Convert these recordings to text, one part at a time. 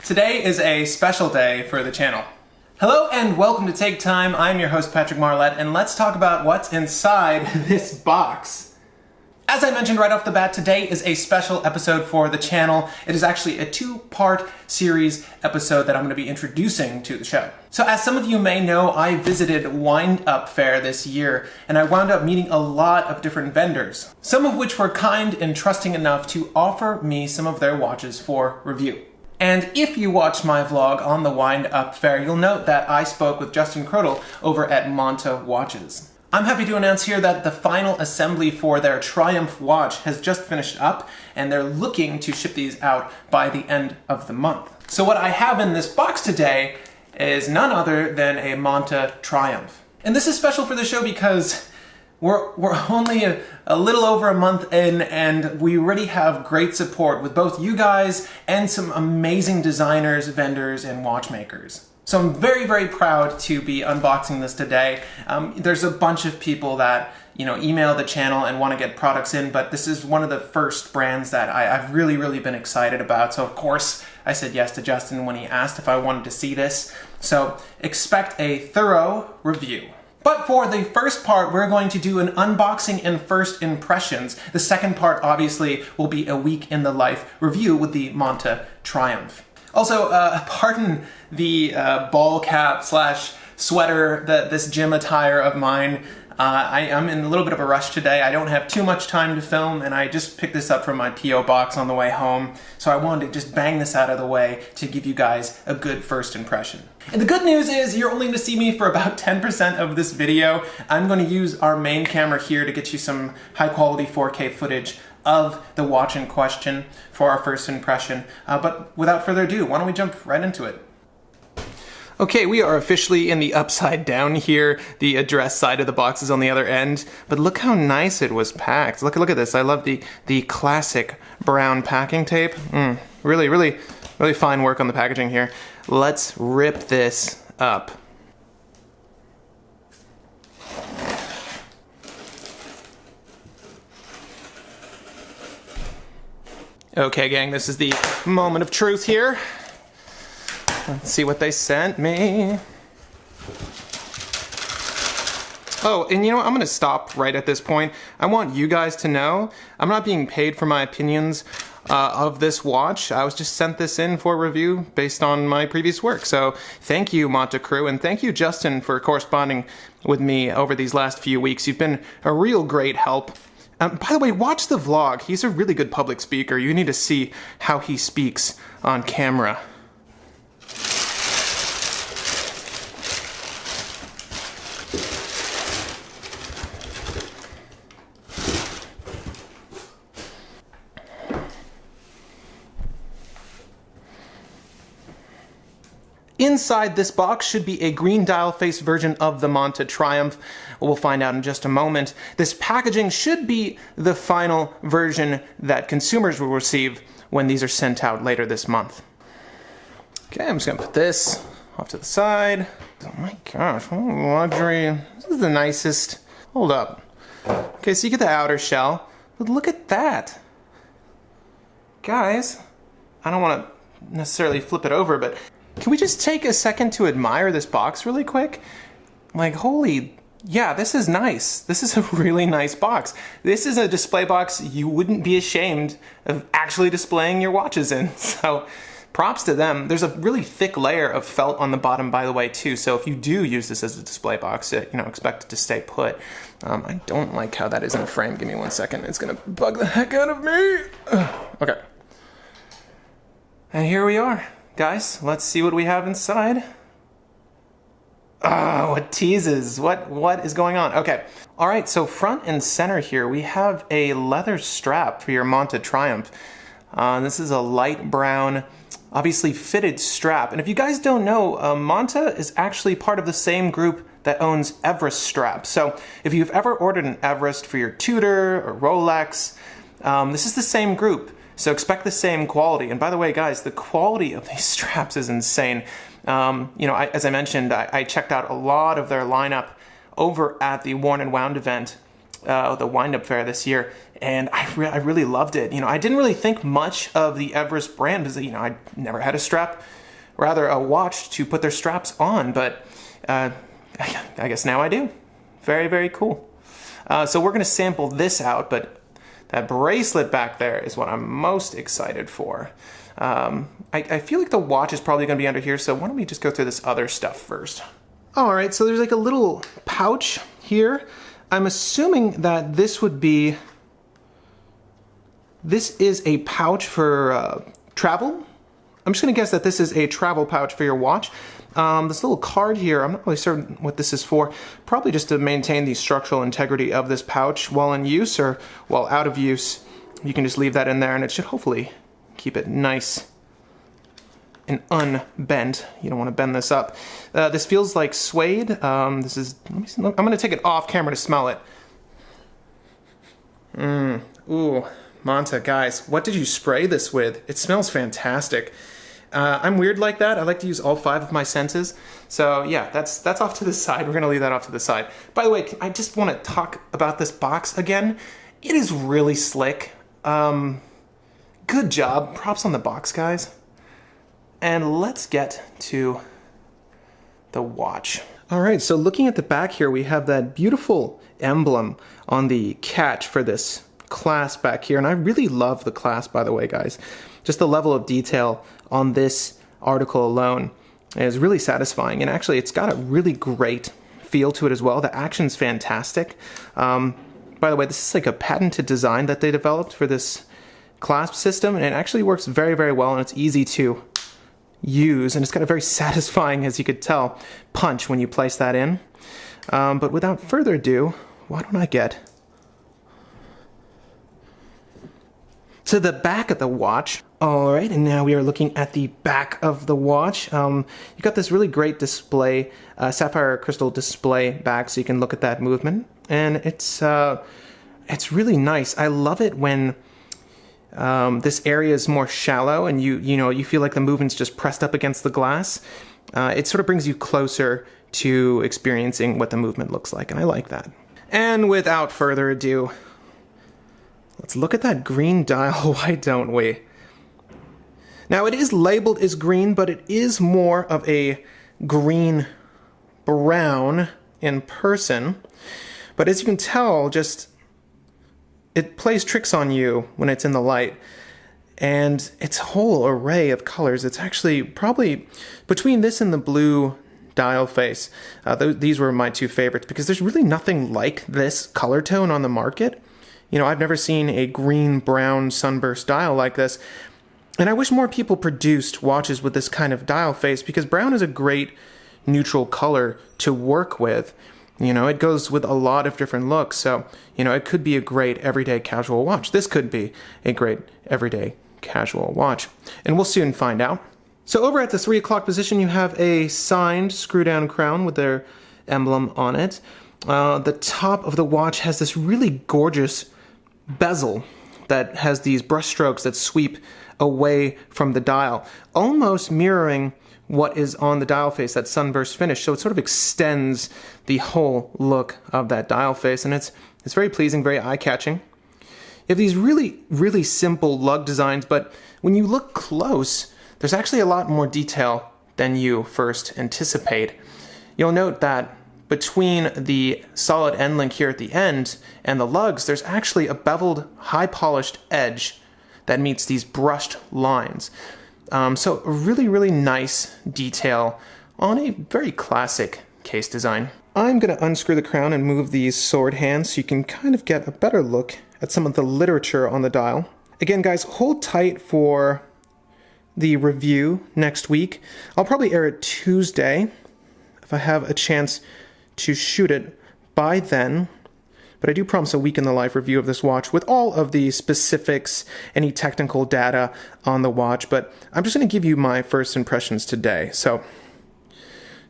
Today is a special day for the channel. Hello and welcome to Take Time. I'm your host Patrick Marlette, and let's talk about what's inside this box. As I mentioned right off the bat, today is a special episode for the channel. It is actually a two-part series episode that I'm going to be introducing to the show. So as some of you may know, I visited Wind Up Fair this year, and I wound up meeting a lot of different vendors, some of which were kind and trusting enough to offer me some of their watches for review. And if you watched my vlog on the Wind Up Fair, you'll note that I spoke with Justin Krudel over at Monta watches. I'm happy to announce here that the final assembly for their Triumph watch has just finished up, and they're looking to ship these out by the end of the month. So what I have in this box today is none other than a Monta Triumph. And this is special for the show because we're only a little over a month in, and we already have great support with both you guys and some amazing designers, vendors, and watchmakers. So I'm very, very proud to be unboxing this today. There's a bunch of people that email the channel and want to get products in, but this is one of the first brands that I've really been excited about. So of course I said yes to Justin when he asked if I wanted to see this. So expect a thorough review. But for the first part, we're going to do an unboxing and first impressions. The second part, obviously, will be a week in the life review with the Monta Triumph. Also, pardon the ball cap slash sweater, this gym attire of mine. I'm in a little bit of a rush today. I don't have too much time to film, and I just picked this up from my P.O. box on the way home. So I wanted to just bang this out of the way to give you guys a good first impression. And the good news is you're only going to see me for about 10% of this video. I'm going to use our main camera here to get you some high quality 4K footage of the watch in question for our first impression. But without further ado, why don't we jump right into it? Okay, we are officially in the upside down here. The address side of the box is on the other end, but look how nice it was packed. Look at this. I love the classic brown packing tape. Really fine work on the packaging here. Let's rip this up. Okay, gang, this is the moment of truth here. Let's see what they sent me. Oh, and you know what? I'm going to stop right at this point. I want you guys to know I'm not being paid for my opinions of this watch. I was just sent this in for review based on my previous work. So thank you, Monta crew, and thank you, Justin, for corresponding with me over these last few weeks. You've been a real great help. By the way, watch the vlog. He's a really good public speaker. You need to see how he speaks on camera. Inside this box should be a green dial face version of the Monta Triumph. We'll find out in just a moment. This packaging should be the final version that consumers will receive when these are sent out later this month. Okay, I'm just gonna put this off to the side. Oh my gosh, what luxury. This is the nicest. Hold up. Okay, so you get the outer shell, but look at that. Guys, I don't want to necessarily flip it over, but can we just take a second to admire this box really quick? Like, holy, yeah, this is nice. This is a really nice box. This is a display box you wouldn't be ashamed of actually displaying your watches in. So props to them. There's a really thick layer of felt on the bottom, by the way, too. So if you do use this as a display box, expect it to stay put. I don't like how that is in the frame. Give me 1 second. It's gonna bug the heck out of me. Okay. And here we are. Guys, let's see what we have inside. Oh, it teases. What is going on? Okay. All right, so front and center here, we have a leather strap for your Monta Triumph. This is a light brown, obviously fitted strap. And if you guys don't know, Monta is actually part of the same group that owns Everest straps. So if you've ever ordered an Everest for your Tudor or Rolex, this is the same group. So expect the same quality. And by the way, guys, the quality of these straps is insane. As I mentioned, I checked out a lot of their lineup over at the Worn and Wound event. the wind-up fair this year, and I really loved it. You know, I didn't really think much of the Everest brand because, you know, I never had a watch to put their straps on, but I guess now I do. Very, very cool. So we're going to sample this out, but that bracelet back there is what I'm most excited for. I feel like the watch is probably going to be under here, so why don't we just go through this other stuff first. All right, so there's like a little pouch here. I'm assuming that this is a pouch for travel. I'm just going to guess that this is a travel pouch for your watch. This little card here, I'm not really certain what this is for. Probably just to maintain the structural integrity of this pouch while in use or while out of use. You can just leave that in there and it should hopefully keep it nice and unbent. You don't want to bend this up. This feels like suede. I'm going to take it off camera to smell it. Ooh, Monta, guys, what did you spray this with? It smells fantastic. I'm weird like that. I like to use all 5 of my senses. So yeah, that's off to the side. We're gonna leave that off to the side. By the way, I just want to talk about this box again. It is really slick. Good job. Props on the box, guys. And let's get to the watch. All right, so looking at the back here, we have that beautiful emblem on the catch for this clasp back here. And I really love the clasp, by the way, guys. Just the level of detail on this article alone is really satisfying. And actually, it's got a really great feel to it as well. The action's fantastic. By the way, this is like a patented design that they developed for this clasp system, and it actually works very, very well, and it's easy to use, and it's got a very satisfying, as you could tell, punch when you place that in. But without further ado, why don't I get to the back of the watch. All right, and now we are looking at the back of the watch. You got this really great display, sapphire crystal display back, so you can look at that movement, and it's really nice. I love it when this area is more shallow, and you feel like the movement's just pressed up against the glass. It sort of brings you closer to experiencing what the movement looks like, and I like that. And without further ado, let's look at that green dial, why don't we? Now, it is labeled as green, but it is more of a green-brown in person. But as you can tell, it plays tricks on you when it's in the light. And its whole array of colors, it's actually probably between this and the blue dial face. These were my 2 favorites because there's really nothing like this color tone on the market. You know, I've never seen a green-brown sunburst dial like this. And I wish more people produced watches with this kind of dial face because brown is a great neutral color to work with. You know, it goes with a lot of different looks. So, you know, it could be a great everyday casual watch. This could be a great everyday casual watch. And we'll soon find out. So over at the 3 o'clock position, you have a signed screw-down crown with their emblem on it. The top of the watch has this really gorgeous bezel that has these brush strokes that sweep away from the dial, almost mirroring what is on the dial face, that sunburst finish. So it sort of extends the whole look of that dial face, and it's very pleasing, very eye-catching. You have these really, really simple lug designs, but when you look close, there's actually a lot more detail than you first anticipate. You'll note that between the solid end link here at the end and the lugs, there's actually a beveled, high-polished edge that meets these brushed lines. So a really, really nice detail on a very classic case design. I'm going to unscrew the crown and move these sword hands so you can kind of get a better look at some of the literature on the dial. Again, guys, hold tight for the review next week. I'll probably air it Tuesday if I have a chance to shoot it by then. But I do promise a week in the life review of this watch with all of the specifics, any technical data on the watch. But I'm just going to give you my first impressions today. So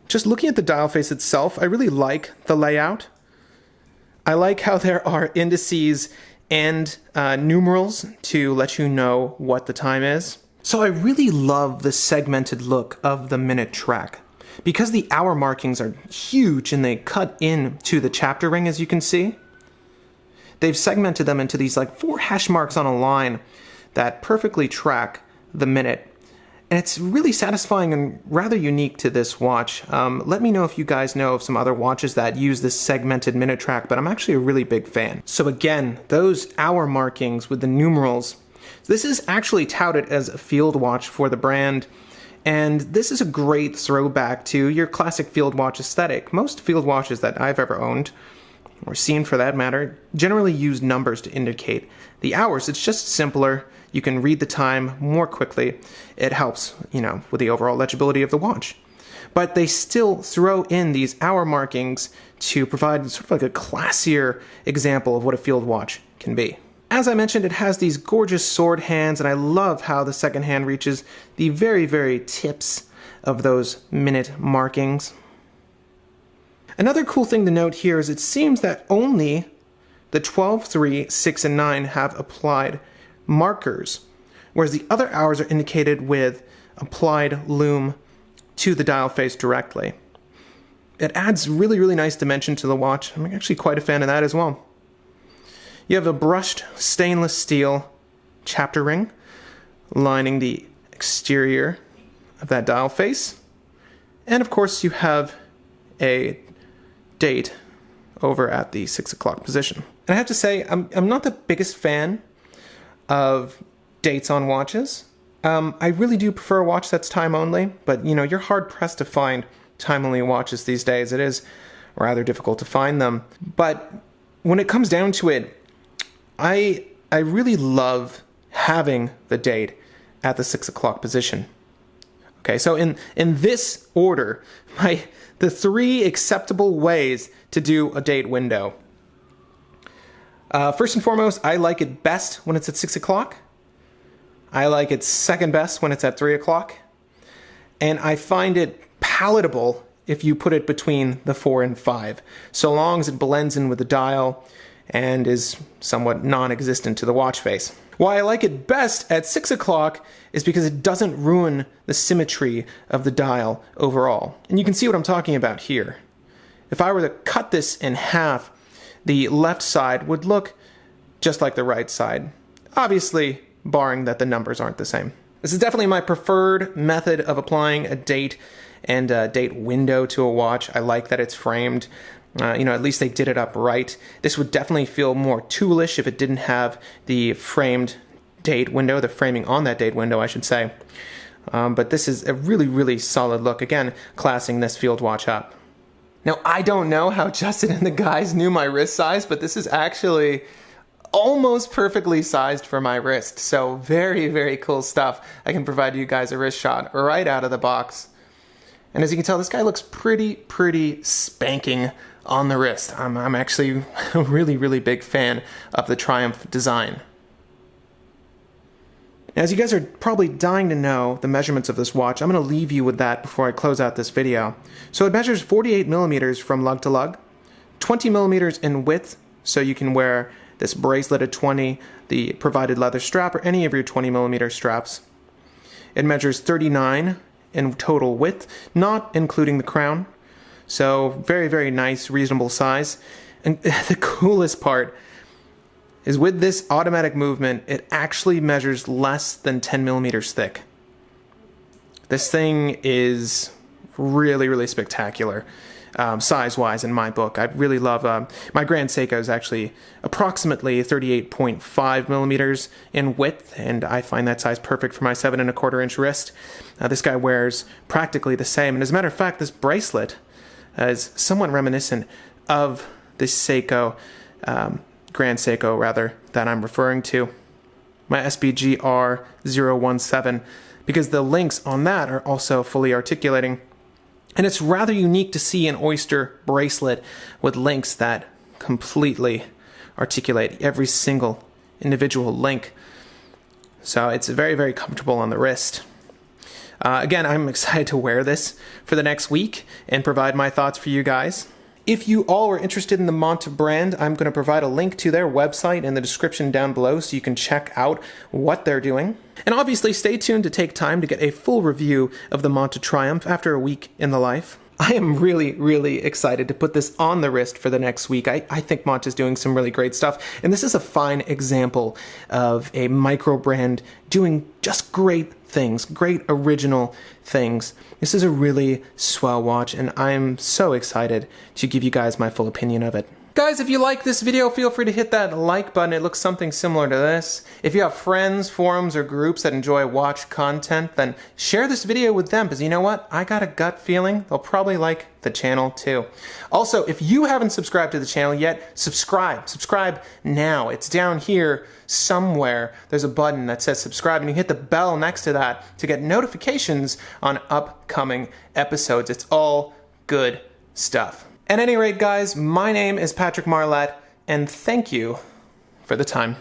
just looking at the dial face itself, I really like the layout. I like how there are indices and numerals to let you know what the time is. So I really love the segmented look of the minute track. Because the hour markings are huge and they cut into the chapter ring, as you can see, they've segmented them into these like 4 hash marks on a line that perfectly track the minute. And it's really satisfying and rather unique to this watch. Let me know if you guys know of some other watches that use this segmented minute track, but I'm actually a really big fan. So again, those hour markings with the numerals, this is actually touted as a field watch for the brand, and this is a great throwback to your classic field watch aesthetic. Most field watches that I've ever owned, or seen for that matter, generally use numbers to indicate the hours. It's just simpler. You can read the time more quickly. It helps, with the overall legibility of the watch. But they still throw in these hour markings to provide sort of like a classier example of what a field watch can be. As I mentioned, it has these gorgeous sword hands, and I love how the second hand reaches the very, very tips of those minute markings. Another cool thing to note here is it seems that only the 12, 3, 6, and 9 have applied markers, whereas the other hours are indicated with applied lume to the dial face directly. It adds really, really nice dimension to the watch. I'm actually quite a fan of that as well. You have a brushed stainless steel chapter ring lining the exterior of that dial face. And of course you have a date over at the 6 o'clock position. And I have to say, I'm not the biggest fan of dates on watches. I really do prefer a watch that's time only, but you're hard pressed to find time only watches these days. It is rather difficult to find them. But when it comes down to it, I really love having the date at the 6 o'clock position. Okay, so in this order, the 3 acceptable ways to do a date window. First and foremost, I like it best when it's at 6 o'clock. I like it second best when it's at 3 o'clock. And I find it palatable if you put it between the 4 and 5, so long as it blends in with the dial and is somewhat non-existent to the watch face. Why I like it best at 6 o'clock is because it doesn't ruin the symmetry of the dial overall. And you can see what I'm talking about here. If I were to cut this in half, the left side would look just like the right side. Obviously, barring that the numbers aren't the same. This is definitely my preferred method of applying a date and a date window to a watch. I like that it's framed. At least they did it up right. This would definitely feel more toolish if it didn't have the framed date window, the framing on that date window, I should say. But this is a really, really solid look. Again, classing this field watch up. Now, I don't know how Justin and the guys knew my wrist size, but this is actually almost perfectly sized for my wrist. So very, very cool stuff. I can provide you guys a wrist shot right out of the box. And as you can tell, this guy looks pretty spanking on the wrist. I'm actually a really, really big fan of the Triumph design. As you guys are probably dying to know the measurements of this watch, I'm going to leave you with that before I close out this video. So it measures 48 millimeters from lug to lug, 20 millimeters in width, so you can wear this bracelet at 20, the provided leather strap, or any of your 20 millimeter straps. It measures 39 in total width, not including the crown. So very, very nice, reasonable size. And the coolest part is with this automatic movement, it actually measures less than 10 millimeters thick. This thing is really, really spectacular, size-wise in my book. I really love, my Grand Seiko is actually approximately 38.5 millimeters in width, and I find that size perfect for my 7¼ inch wrist. This guy wears practically the same, and as a matter of fact, this bracelet is somewhat reminiscent of this Seiko, Grand Seiko rather, that I'm referring to, my SBG R017, because the links on that are also fully articulating. And it's rather unique to see an Oyster bracelet with links that completely articulate every single individual link. So it's very, very comfortable on the wrist. Again, I'm excited to wear this for the next week and provide my thoughts for you guys. If you all are interested in the Monta brand, I'm going to provide a link to their website in the description down below so you can check out what they're doing. And obviously stay tuned to take time to get a full review of the Monta Triumph after a week in the life. I am really, really excited to put this on the wrist for the next week. I think Monta's doing some really great stuff, and this is a fine example of a micro brand doing just great things, great original things. This is a really swell watch, and I'm so excited to give you guys my full opinion of it. Guys, if you like this video, feel free to hit that like button. It looks something similar to this. If you have friends, forums, or groups that enjoy watch content, then share this video with them, because you know what? I got a gut feeling they'll probably like the channel too. Also, if you haven't subscribed to the channel yet, subscribe. Subscribe now. It's down here somewhere. There's a button that says subscribe, and you hit the bell next to that to get notifications on upcoming episodes. It's all good stuff. At any rate, guys, my name is Patrick Marlette, and thank you for the time.